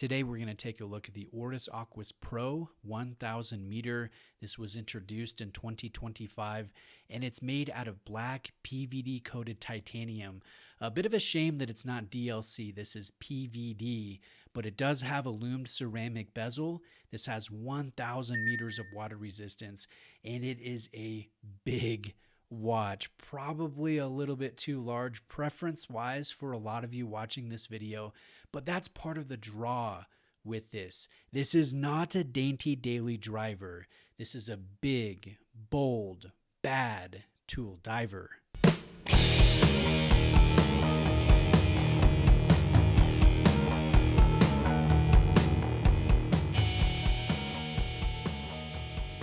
Today we're going to take a look at the Oris Aquis Pro 1000 meter. This was introduced in 2025 and it's made out of black PVD coated titanium. A bit of a shame that it's not DLC, this is PVD, but it does have a lumed ceramic bezel. This has 1000 meters of water resistance and it is a big watch, probably a little bit too large preference wise for a lot of you watching this video, but that's part of the draw with this. This is not a dainty daily driver. This is a big, bold, bad tool diver.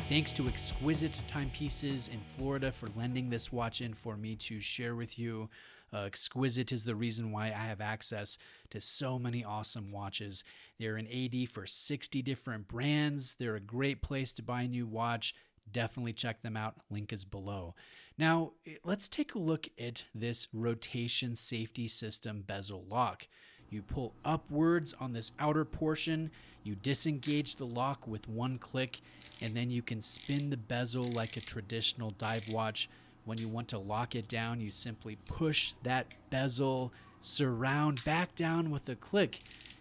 Thanks to Exquisite Timepieces in Florida for lending this watch in for me to share with you. Exquisite is the reason why I have access to so many awesome watches. They're an AD for 60 different brands. They're a great place to buy a new watch. Definitely check them out. Link is below. Now, let's take a look at this rotation safety system bezel lock. You pull upwards on this outer portion, you disengage the lock with one click, and then you can spin the bezel like a traditional dive watch. When you want to lock it down, you simply push that bezel surround back down with a click,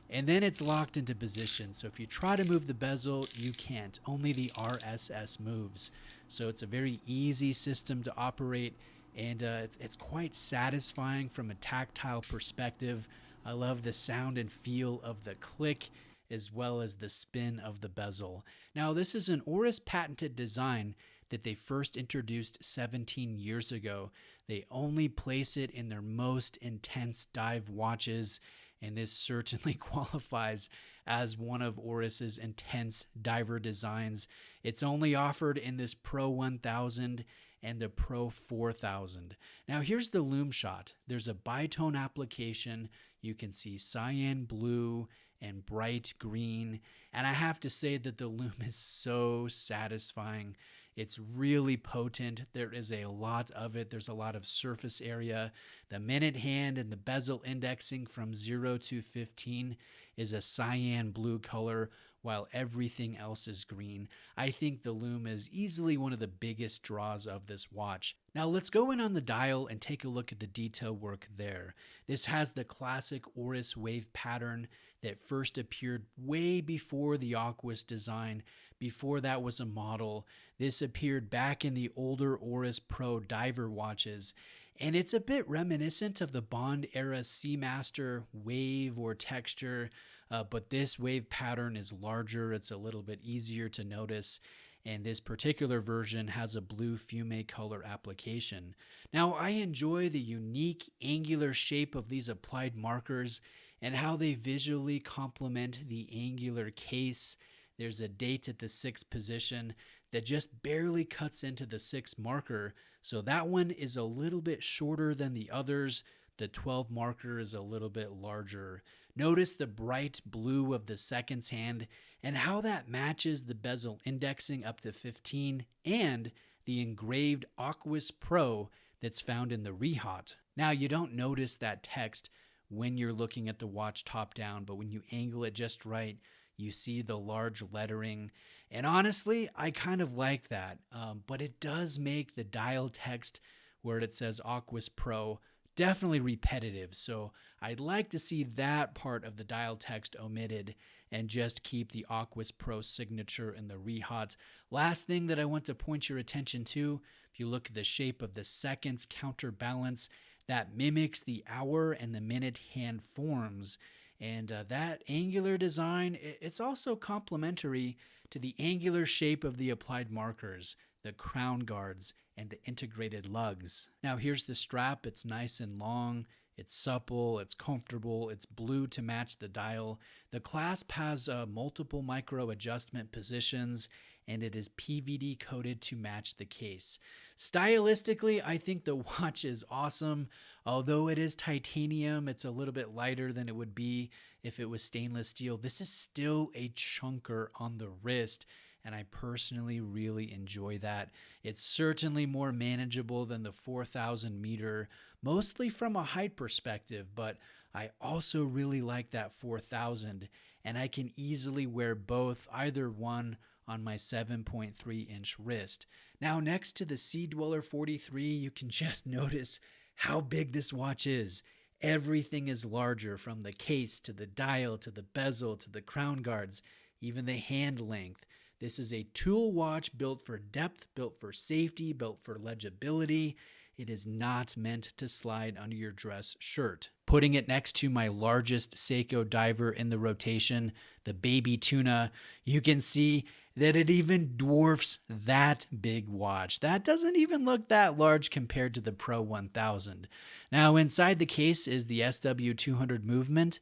and then it's locked into position. So if you try to move the bezel, you can't. Only the RSS moves. So it's a very easy system to operate, and it's quite satisfying from a tactile perspective. I love the sound and feel of the click as well as the spin of the bezel. Now, this is an Oris patented design that they first introduced 17 years ago. They only place it in their most intense dive watches, and this certainly qualifies as one of Oris's intense diver designs. It's only offered in this Pro 1000 and the Pro 4000. Now here's the Lume shot. There's a bitone application. You can see cyan blue and bright green. And I have to say that the Lume is so satisfying. It's really potent. There is a lot of it. There's a lot of surface area. The minute hand and the bezel indexing from 0 to 15 is a cyan blue color, while everything else is green. I think the Lume is easily one of the biggest draws of this watch. Now let's go in on the dial and take a look at the detail work there. This has the classic Oris wave pattern that first appeared way before the Aquis design. Before that was a model. This appeared back in the older Oris Pro diver watches, and it's a bit reminiscent of the Bond era Seamaster wave or texture, but this wave pattern is larger. It's a little bit easier to notice, and this particular version has a blue fume color application. Now, I enjoy the unique angular shape of these applied markers and how they visually complement the angular case. There's a date at the 6th position that just barely cuts into the 6th marker, so that one is a little bit shorter than the others. The 12 marker is a little bit larger. Notice the bright blue of the seconds hand and how that matches the bezel indexing up to 15 and the engraved Aquis Pro that's found in the Rehat. Now, you don't notice that text when you're looking at the watch top down, but when you angle it just right, you see the large lettering. And honestly, I kind of like that, but it does make the dial text where it says Aquis Pro definitely repetitive. So I'd like to see that part of the dial text omitted and just keep the Aquis Pro signature in the Rehat. Last thing that I want to point your attention to, if you look at the shape of the seconds counterbalance, that mimics the hour and the minute hand forms. And that angular design, it's also complementary to the angular shape of the applied markers, the crown guards, and the integrated lugs. Now here's the strap. It's nice and long. It's supple, it's comfortable, it's blue to match the dial. The clasp has multiple micro adjustment positions, and it is PVD coated to match the case. Stylistically, I think the watch is awesome. Although it is titanium, it's a little bit lighter than it would be if it was stainless steel. This is still a chunker on the wrist, and I personally really enjoy that. It's certainly more manageable than the 4000 meter, mostly from a height perspective, but I also really like that 4000. and I can easily wear both, either one on my 7.3-inch wrist. Now, next to the Sea Dweller 43, you can just notice how big this watch is. Everything is larger, from the case to the dial to the bezel to the crown guards, even the hand length. This is a tool watch built for depth, built for safety, built for legibility. It is not meant to slide under your dress shirt. Putting it next to my largest Seiko diver in the rotation, the Baby Tuna, you can see that it even dwarfs that big watch. That doesn't even look that large compared to the Pro 1000. Now, inside the case is the SW200 movement.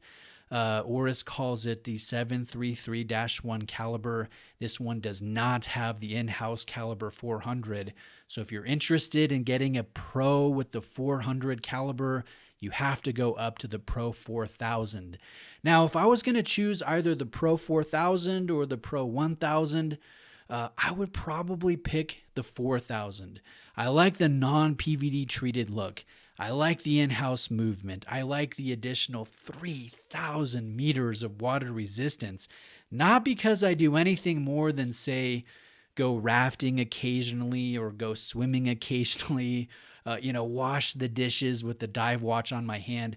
Oris calls it the 733-1 caliber. This one does not have the in-house caliber 400. So if you're interested in getting a Pro with the 400 caliber, you have to go up to the Pro 4000. Now, if I was going to choose either the Pro 4000 or the Pro 1000, I would probably pick the 4000. I like the non-PVD treated look. I like the in-house movement. I like the additional 3,000 meters of water resistance, not because I do anything more than, say, go rafting occasionally or go swimming occasionally, wash the dishes with the dive watch on my hand.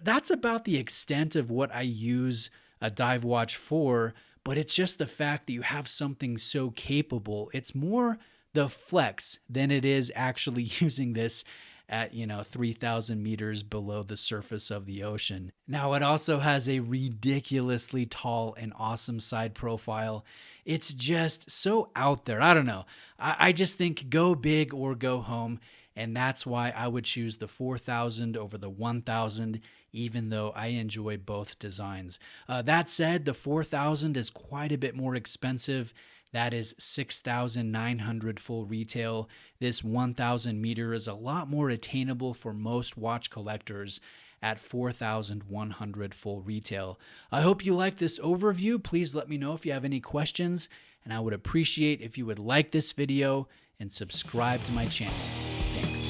That's about the extent of what I use a dive watch for, but it's just the fact that you have something so capable. It's more the flex than it is actually using this at 3,000 meters below the surface of the ocean. Now, it also has a ridiculously tall and awesome side profile. It's just so out there. I don't know. I just think go big or go home, and that's why I would choose the 4000 over the 1000, even though I enjoy both designs. That said, the 4000 is quite a bit more expensive. That is $6,900 full retail. This 1,000 meter is a lot more attainable for most watch collectors at $4,100 full retail. I hope you like this overview. Please let me know if you have any questions, and I would appreciate if you would like this video and subscribe to my channel. Thanks.